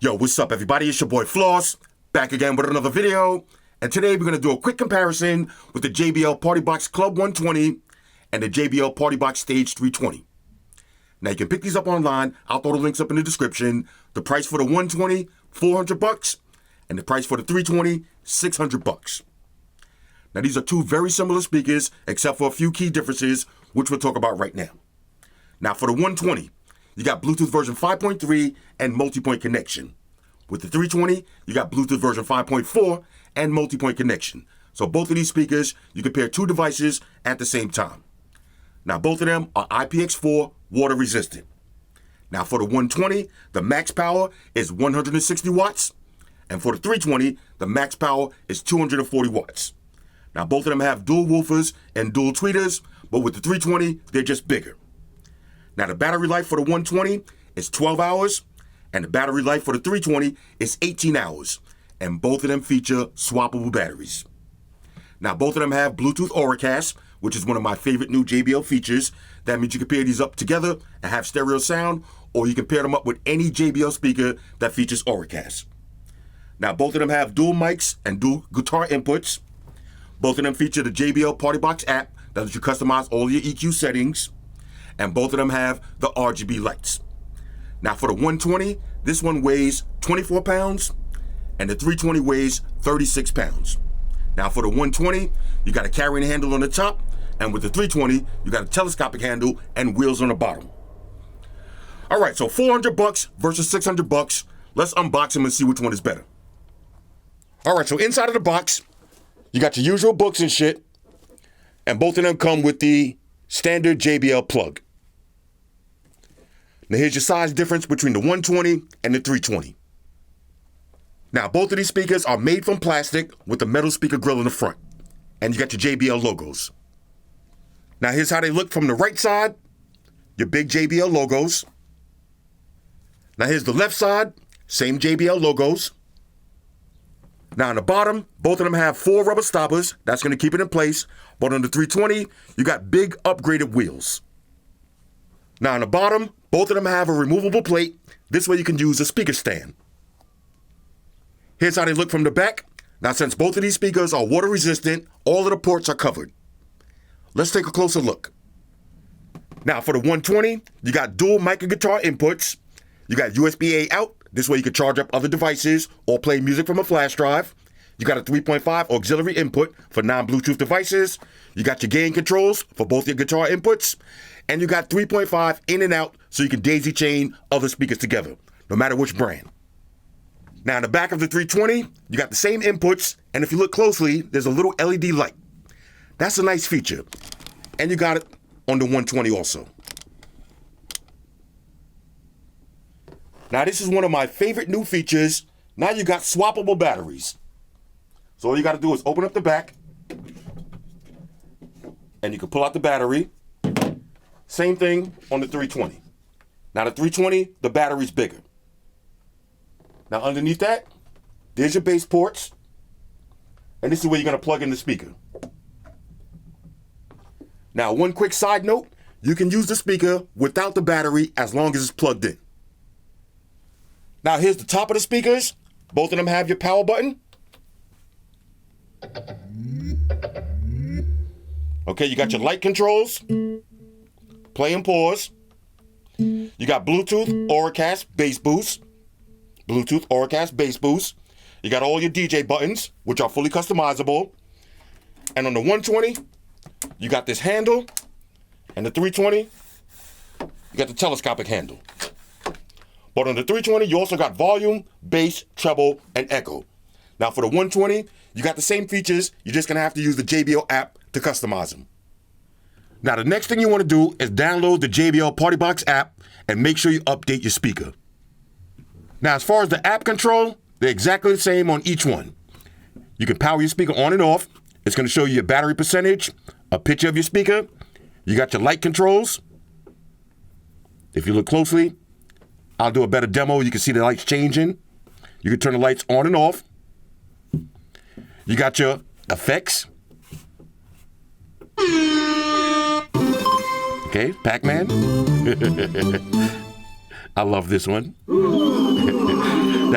Yo, what's up everybody? It's your boy Floss, back again with another video. And today we're going to do a quick comparison with the JBL PartyBox Club 120 and the JBL PartyBox Stage 320. Now you can pick these up online. I'll throw the links up in the description. The price for the 120, $400, and the price for the 320, $600. Now these are two very similar speakers, except for a few key differences, which we'll talk about right now. Now for the 120, you got Bluetooth version 5.3 and multi-point connection. With the 320, you got Bluetooth version 5.4 and multi-point connection. So both of these speakers, you can pair two devices at the same time. Now both of them are IPX4 water resistant. Now for the 120, the max power is 160 watts. And for the 320, the max power is 240 watts. Now both of them have dual woofers and dual tweeters, but with the 320, they're just bigger. Now the battery life for the 120 is 12 hours, and the battery life for the 320 is 18 hours, and both of them feature swappable batteries. Now both of them have Bluetooth Auracast, which is one of my favorite new JBL features. That means you can pair these up together and have stereo sound, or you can pair them up with any JBL speaker that features Auracast. Now both of them have dual mics and dual guitar inputs. Both of them feature the JBL PartyBox app that lets you customize all your EQ settings. And both of them have the RGB lights. Now for the 120, this one weighs 24 pounds, and the 320 weighs 36 pounds. Now for the 120, you got a carrying handle on the top, and with the 320, you got a telescopic handle and wheels on the bottom. All right, so $400 versus $600. Let's unbox them and see which one is better. All right, so inside of the box, you got your usual books and shit, and both of them come with the standard JBL plug. Now here's your size difference between the 120 and the 320. Now both of these speakers are made from plastic with a metal speaker grill in the front. And you got your JBL logos. Now here's how they look from the right side. Your big JBL logos. Now here's the left side. Same JBL logos. Now on the bottom, both of them have 4 rubber stoppers. That's going to keep it in place. But on the 320, you got big upgraded wheels. Now on the bottom, both of them have a removable plate. This way you can use a speaker stand. Here's how they look from the back. Now since both of these speakers are water resistant, all of the ports are covered. Let's take a closer look. Now for the 120, you got dual mic and guitar inputs. You got USB-A out. This way you can charge up other devices or play music from a flash drive. You got a 3.5 auxiliary input for non-Bluetooth devices. You got your gain controls for both your guitar inputs. And you got 3.5 in and out so you can daisy chain other speakers together, no matter which brand. Now in the back of the 320, you got the same inputs, and if you look closely, there's a little LED light. That's a nice feature. And you got it on the 120 also. Now this is one of my favorite new features. Now you got swappable batteries. So all you got to do is open up the back, and you can pull out the battery. Same thing on the 320. Now the 320, the battery's bigger. Now underneath that, there's your bass ports. And this is where you're going to plug in the speaker. Now one quick side note, you can use the speaker without the battery as long as it's plugged in. Now here's the top of the speakers. Both of them have your power button. Okay, you got your light controls. Play and pause. You got Bluetooth Auracast bass boost. Bluetooth Auracast bass boost. You got all your DJ buttons, which are fully customizable. And on the 120, you got this handle. And the 320, you got the telescopic handle. But on the 320, you also got volume, bass, treble, and echo. Now for the 120, you got the same features. You're just going to have to use the JBL app to customize them. Now the next thing you want to do is download the JBL PartyBox app and make sure you update your speaker. Now as far as the app control, they're exactly the same on each one. You can power your speaker on and off. It's going to show you your battery percentage, a picture of your speaker. You got your light controls. If you look closely, I'll do a better demo. You can see the lights changing. You can turn the lights on and off. You got your effects. Okay, Pac-Man. I love this one.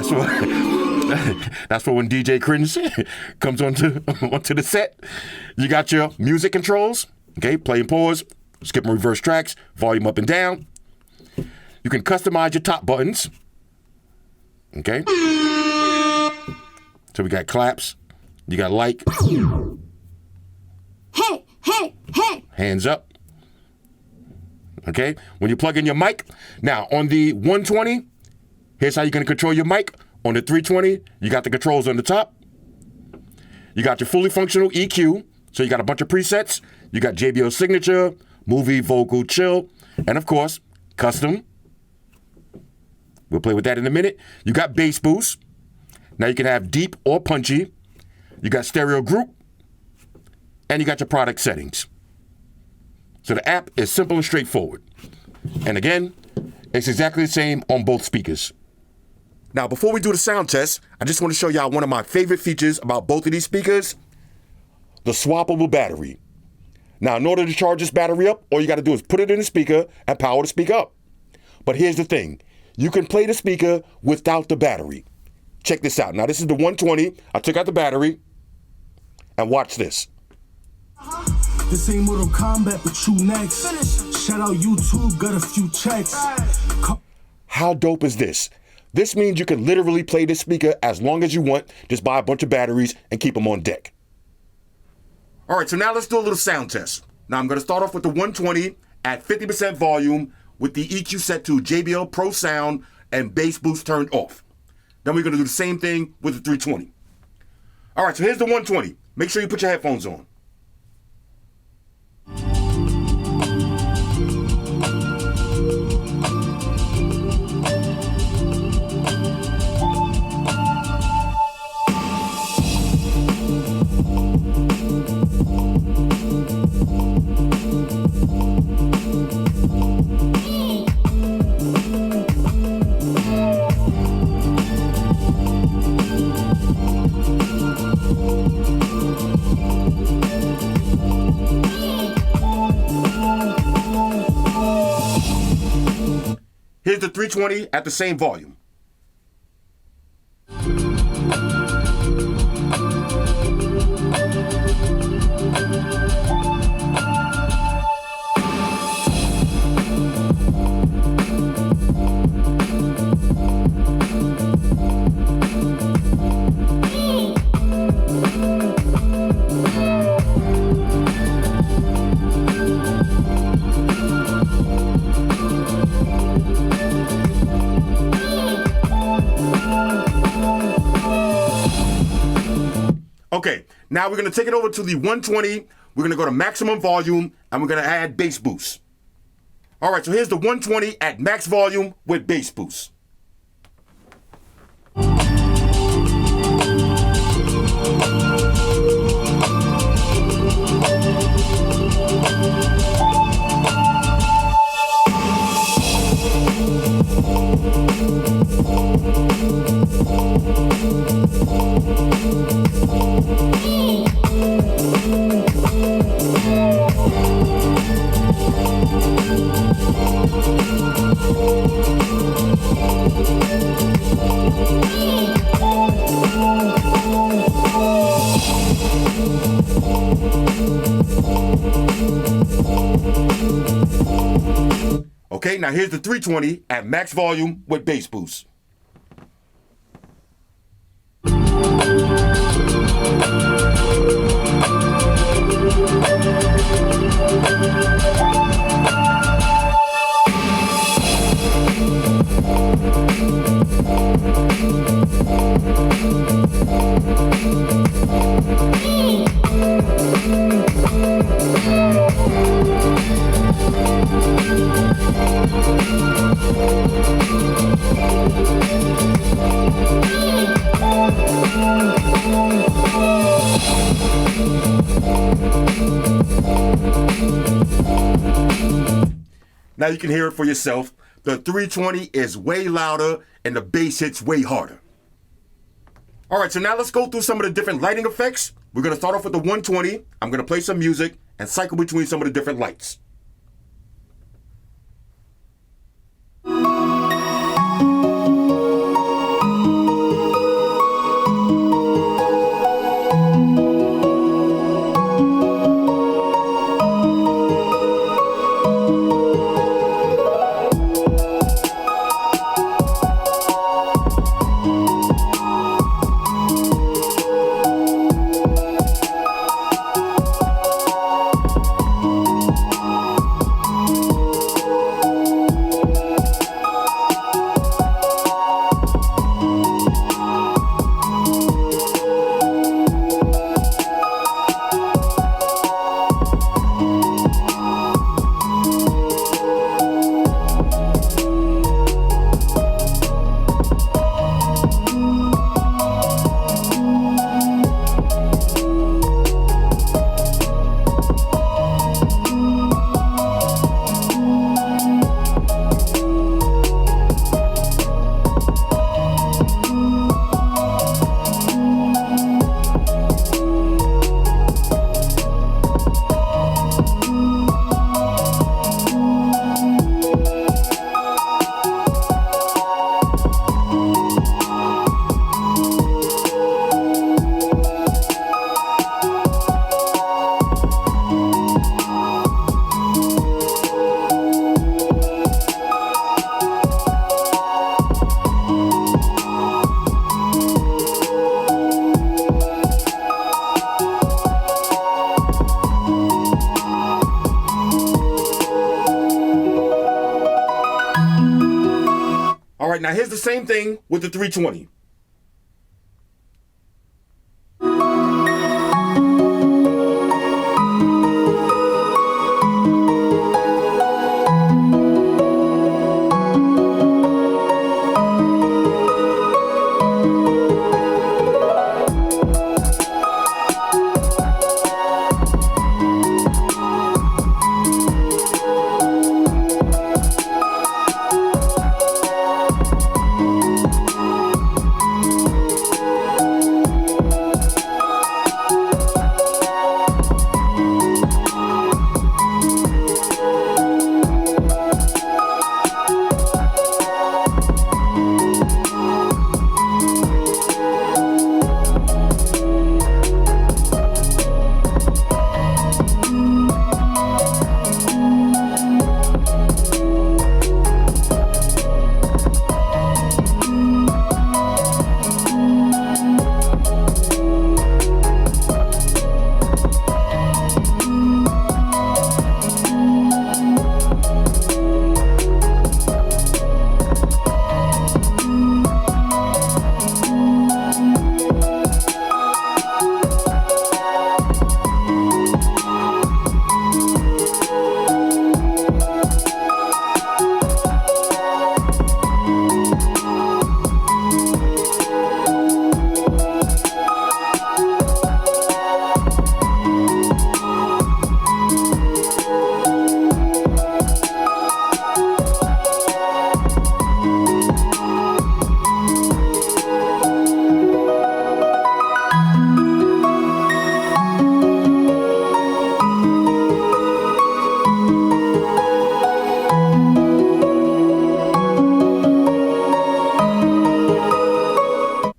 That's what. That's for when DJ Cringe comes onto the set. You got your music controls. Okay, play and pause, skip and reverse tracks, volume up and down. You can customize your top buttons. Okay. So we got claps. You got like. Hey, hey, hey. Hands up. Okay. When you plug in your mic. Now, on the 120, here's how you're going to control your mic. On the 320, you got the controls on the top. You got your fully functional EQ. So you got a bunch of presets. You got JBL Signature, Movie, Vocal, Chill, and of course, Custom. We'll play with that in a minute. You got Bass Boost. Now you can have deep or punchy. You got Stereo Group. And you got your product settings. So the app is simple and straightforward. And again, it's exactly the same on both speakers. Now, before we do the sound test, I just want to show y'all one of my favorite features about both of these speakers, the swappable battery. Now, in order to charge this battery up, all you got to do is put it in the speaker and power the speaker up. But here's the thing. You can play the speaker without the battery. Check this out. Now, this is the 120. I took out the battery. And watch this. This ain't Mortal Kombat, but you next. Shout out YouTube, got a few checks. How dope is this? This means you can literally play this speaker as long as you want. Just buy a bunch of batteries and keep them on deck. All right, so now let's do a little sound test. Now I'm going to start off with the 120 at 50% volume with the EQ set to JBL Pro Sound and Bass Boost turned off. Then we're going to do the same thing with the 320. All right, so here's the 120. Make sure you put your headphones on. Here's the 320 at the same volume. Okay, now we're going to take it over to the 120. We're going to go to maximum volume, and we're going to add bass boost. All right, so here's the 120 at max volume with bass boost. Okay, now here's the 320 at max volume with bass boost. Now you can hear it for yourself. The 320 is way louder and the bass hits way harder. All right, so now let's go through some of the different lighting effects. We're going to start off with the 120. I'm going to play some music and cycle between some of the different lights. Now here's the same thing with the 320.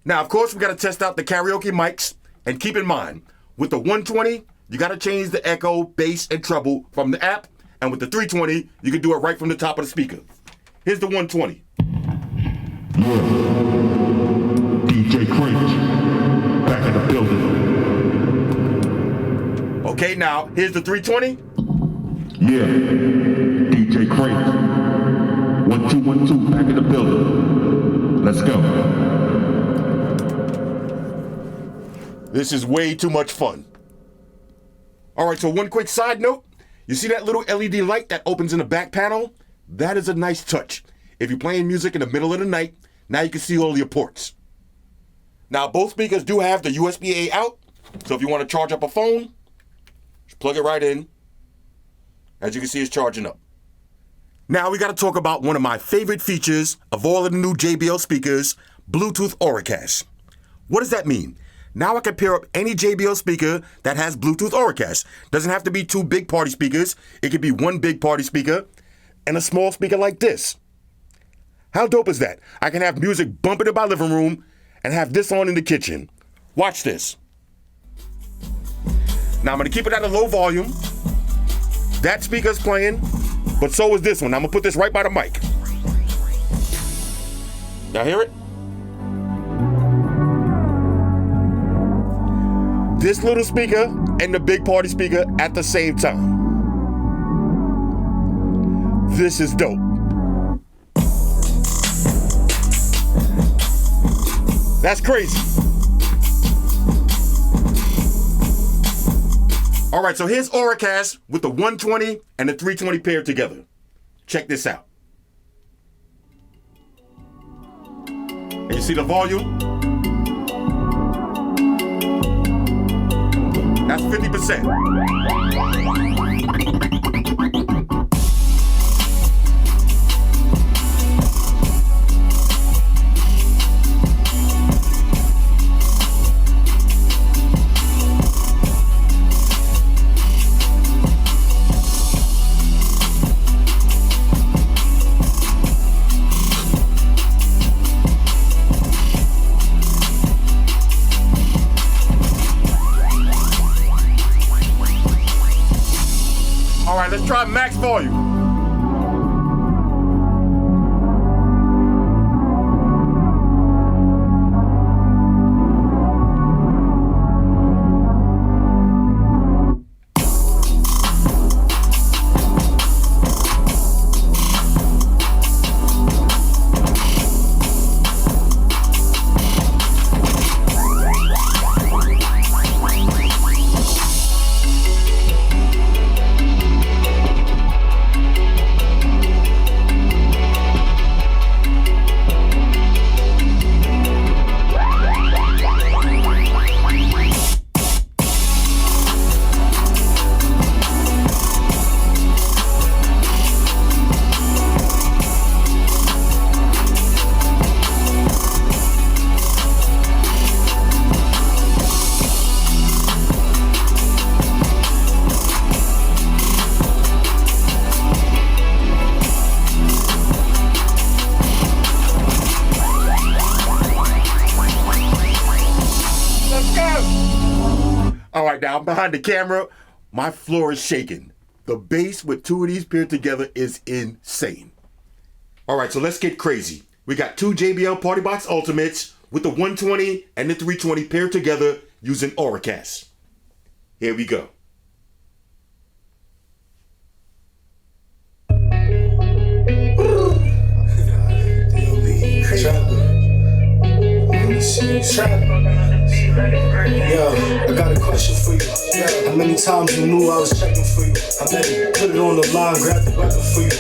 Now, of course, we got to test out the karaoke mics. And keep in mind, with the 120, you got to change the echo, bass, and treble from the app. And with the 320, you can do it right from the top of the speaker. Here's the 120. DJ Cringe, back in the building. Okay, now, here's the 320. Yeah, DJ Cringe. 1212, back in the building. Let's go. This is way too much fun. All right, so one quick side note. You see that little LED light that opens in the back panel? That is a nice touch. If you're playing music in the middle of the night, now you can see all your ports. Now, both speakers do have the USB-A out, so if you want to charge up a phone, just plug it right in. As you can see, it's charging up. Now, we got to talk about one of my favorite features of all of the new JBL speakers, Bluetooth Auracast. What does that mean? Now I can pair up any JBL speaker that has Bluetooth Auracast. Doesn't have to be two big party speakers. It could be one big party speaker and a small speaker like this. How dope is that? I can have music bumping in my living room and have this on in the kitchen. Watch this. Now I'm going to keep it at a low volume. That speaker's playing, but so is this one. I'm going to put this right by the mic. Y'all hear it? This little speaker and the big party speaker at the same time. This is dope. That's crazy. All right, so here's Auracast with the 120 and the 320 paired together. Check this out. And you see the volume? That's 50%. All right, let's try max volume. right, now I'm behind the camera. My floor is shaking. The bass with two of these paired together is insane. All right, so let's get crazy. We got two JBL PartyBox Ultimates with the 120 and the 320 paired together using Auracast. Here we go. Yo, I got a question for you. How many times you knew I was checking for you? I better put it on the line, grab the weapon for you.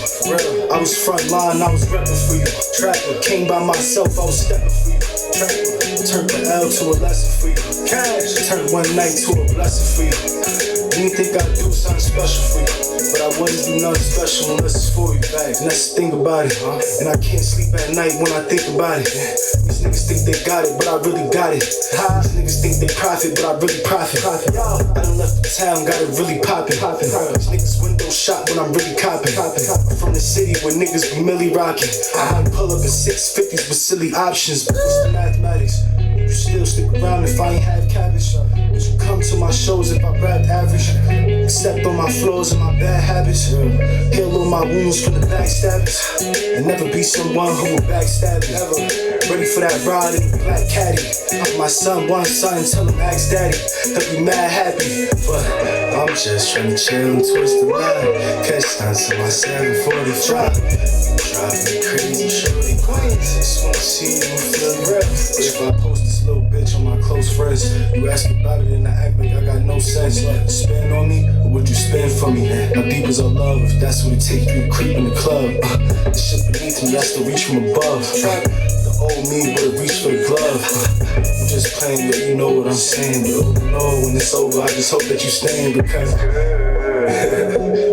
I was front line, I was repping for you. Trapper, came by myself, I was stepping for you. Trapper, turned the L to a lesson for you. Cash, turned one night to a blessing for you. Didn't think I'd do something special for you, but I wouldn't do nothing special unless it's for you. And that's the thing about it, and I can't sleep at night when I think about it. These niggas think they got it, but I really got it. These niggas think they profit, but I really profit. I done left the town, got it really poppin'. These niggas window shop when I'm really copping. I'm from the city where niggas be milli rockin'. I might pull up in 650s with silly options, but what's the mathematics? You still stick around if I ain't have cabbage. Would you come to my shows if I rapped average? Except on my flaws and my bad habits. Heal all my wounds from the backstabbers. And never be someone who will backstab me. Ready for that ride in the black caddy. My son wants something, tell him ask daddy. They'll be mad happy. But I'm just trying to chill and twist the line. Catch stunts in my 745. Drive me crazy, shorty queens. Just wanna see you and feel real. If I post this little bitch on my close friends, you ask about it and I act like I got no sense. Spend on me, or would you spend for me? How deep is our love if that's what it takes you to creep in the club? This shit beneath me, that's the reach from above. The old me would've reached for the glove. I'm just playing, but you know what I'm saying. But oh no, when it's over, I just hope that you staying because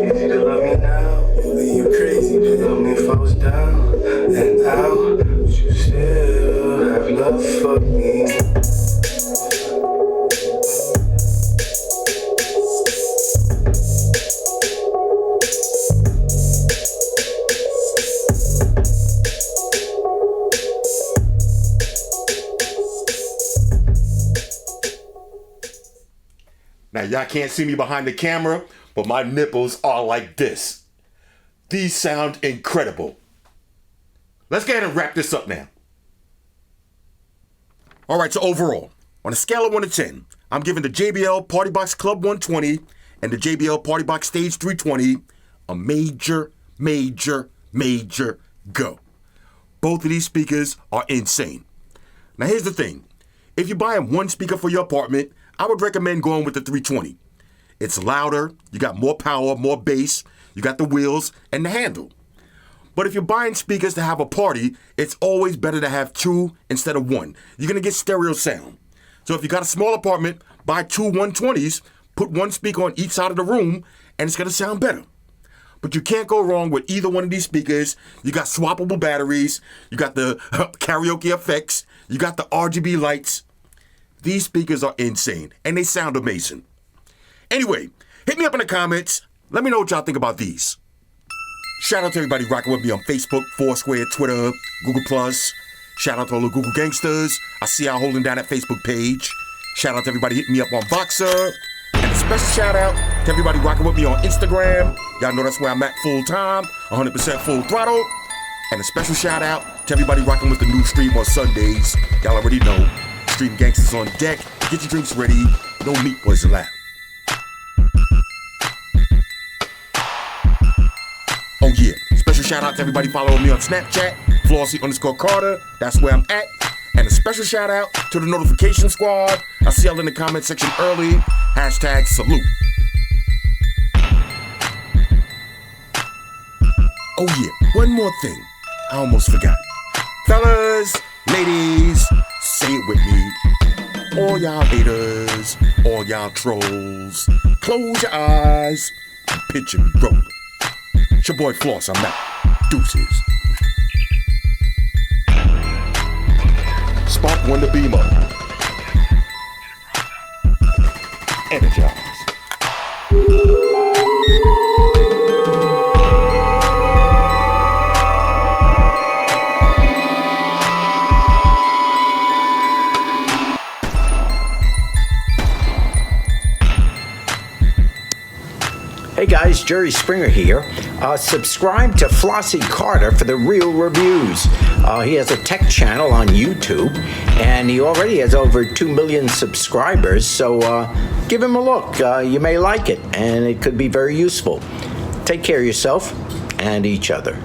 easy to love me now. Only you crazy to love me if I was down and out. Would you still have love for me? Now, y'all can't see me behind the camera, but my nipples are like this. These sound incredible. Let's go ahead and wrap this up now. All right, so overall, on a scale of 1 to 10, I'm giving the JBL PartyBox Club 120 and the JBL PartyBox Stage 320 a major go. Both of these speakers are insane. Now, here's the thing. If you're buying one speaker for your apartment, I would recommend going with the 320. It's louder, you got more power, more bass, you got the wheels and the handle. But if you're buying speakers to have a party, it's always better to have two instead of one. You're gonna get stereo sound. So if you got a small apartment, buy two 120s, put one speaker on each side of the room, and it's gonna sound better. But you can't go wrong with either one of these speakers. You got swappable batteries, you got the karaoke effects, you got the RGB lights. These speakers are insane, and they sound amazing. Anyway, hit me up in the comments. Let me know what y'all think about these. Shout out to everybody rocking with me on Facebook, Foursquare, Twitter, Google+. Shout out to all the Google gangsters. I see y'all holding down that Facebook page. Shout out to everybody hitting me up on Boxer. And a special shout out to everybody rocking with me on Instagram. Y'all know that's where I'm at full time, 100% full throttle. And a special shout out to everybody rocking with the new stream on Sundays. Y'all already know. Stream gangsters on deck. Get your drinks ready. No meat boys allowed. Oh yeah, special shout out to everybody following me on Snapchat, Flossy_Carter. That's where I'm at. And a special shout out to the notification squad. I see y'all in the comment section early. #salute. Oh yeah, one more thing. I almost forgot. Fellas, ladies, say it with me. All y'all haters, all y'all trolls, close your eyes and picture me rolling. It's your boy Floss, I'm out. Deuces. Spark one to beam up. Energize. guys, Jerry Springer here. Subscribe to Flossy Carter for the real reviews. He has a tech channel on YouTube, and he already has over 2 million subscribers, so give him a look. You may like it, and it could be very useful. Take care of yourself and each other.